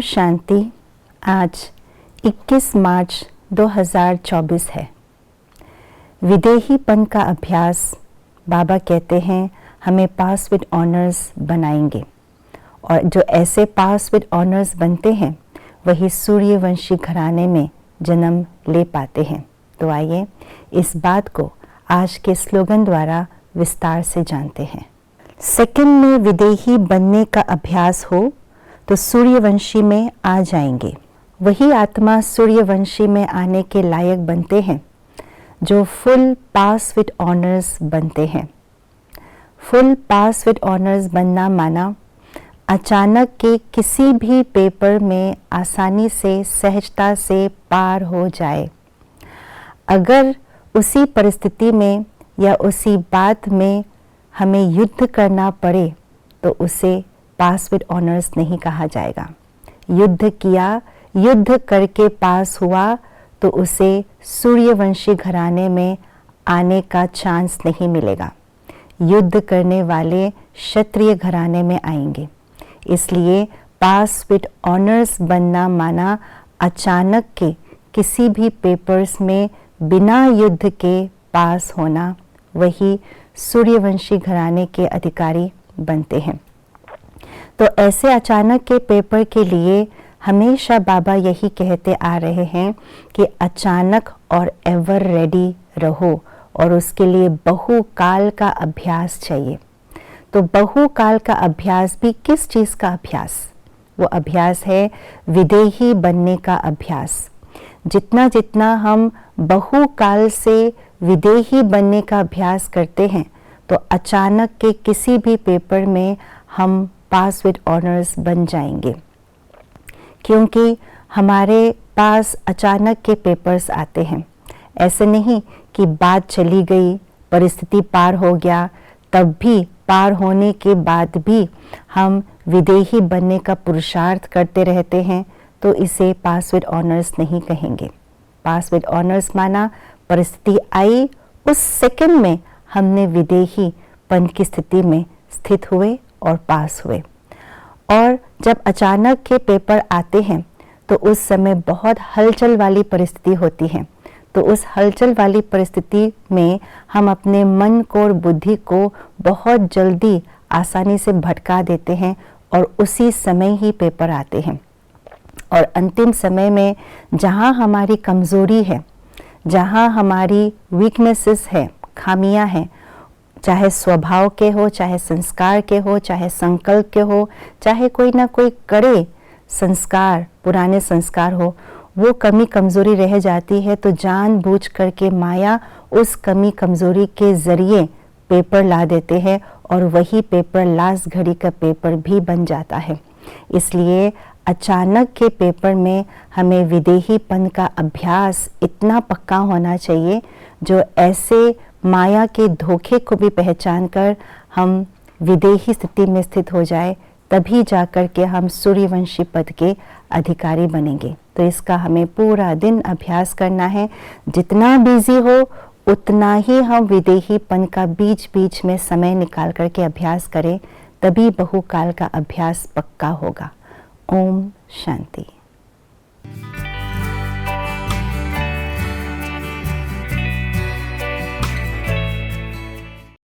शांति। आज 21 मार्च 2024 है। विदेहीपन का अभ्यास बाबा कहते हैं हमें पास विद ऑनर्स बनाएंगे, और जो ऐसे पास विद ऑनर्स बनते हैं वही सूर्यवंशी घराने में जन्म ले पाते हैं। तो आइए इस बात को आज के स्लोगन द्वारा विस्तार से जानते हैं। सेकंड में विदेही बनने का अभ्यास हो तो सूर्यवंशी में आ जाएंगे। वही आत्मा सूर्यवंशी में आने के लायक बनते हैं जो फुल पास विद ऑनर्स बनते हैं। फुल पास विद ऑनर्स बनना माना अचानक के किसी भी पेपर में आसानी से सहजता से पार हो जाए। अगर उसी परिस्थिति में या उसी बात में हमें युद्ध करना पड़े तो उसे पास विद ऑनर्स नहीं कहा जाएगा। युद्ध किया, युद्ध करके पास हुआ तो उसे सूर्यवंशी घराने में आने का चांस नहीं मिलेगा। युद्ध करने वाले क्षत्रिय घराने में आएंगे। इसलिए पास विद ऑनर्स बनना माना अचानक के किसी भी पेपर्स में बिना युद्ध के पास होना। वही सूर्यवंशी घराने के अधिकारी बनते हैं। तो ऐसे अचानक के पेपर के लिए हमेशा बाबा यही कहते आ रहे हैं कि अचानक और एवर रेडी रहो, और उसके लिए बहुकाल का अभ्यास चाहिए। तो बहुकाल का अभ्यास भी किस चीज़ का अभ्यास? वो अभ्यास है विदेही बनने का अभ्यास। जितना जितना हम बहुकाल से विदेही बनने का अभ्यास करते हैं तो अचानक के किसी भी पेपर में हम पास विद ऑनर्स बन जाएंगे, क्योंकि हमारे पास अचानक के पेपर्स आते हैं। ऐसे नहीं कि बात चली गई, परिस्थिति पार हो गया, तब भी पार होने के बाद भी हम विदेही बनने का पुरुषार्थ करते रहते हैं, तो इसे पास विद ऑनर्स नहीं कहेंगे। पास विद ऑनर्स माना परिस्थिति आई, उस सेकंड में हमने विदेही पन की स्थिति में स्थित हुए और पास हुए। और जब अचानक के पेपर आते हैं तो उस समय बहुत हलचल वाली परिस्थिति होती है। तो उस हलचल वाली परिस्थिति में हम अपने मन को और बुद्धि को बहुत जल्दी आसानी से भटका देते हैं और उसी समय ही पेपर आते हैं। और अंतिम समय में जहाँ हमारी कमज़ोरी है, जहाँ हमारी वीकनेसेस है, खामियाँ हैं, चाहे स्वभाव के हो, चाहे संस्कार के हो, चाहे संकल्प के हो, चाहे कोई ना कोई कड़े संस्कार, पुराने संस्कार हो, वो कमी कमज़ोरी रह जाती है। तो जानबूझ करके माया उस कमी कमज़ोरी के ज़रिए पेपर ला देते हैं, और वही पेपर लास्ट घड़ी का पेपर भी बन जाता है। इसलिए अचानक के पेपर में हमें विदेहीपन का अभ्यास इतना पक्का होना चाहिए जो ऐसे माया के धोखे को भी पहचान कर हम विदेही स्थिति में स्थित हो जाए, तभी जाकर के हम सूर्यवंशी पद के अधिकारी बनेंगे। तो इसका हमें पूरा दिन अभ्यास करना है। जितना बिजी हो उतना ही हम विदेहीपन का बीच बीच में समय निकाल करके अभ्यास करें, तभी बहुकाल का अभ्यास पक्का होगा। ओम शांति।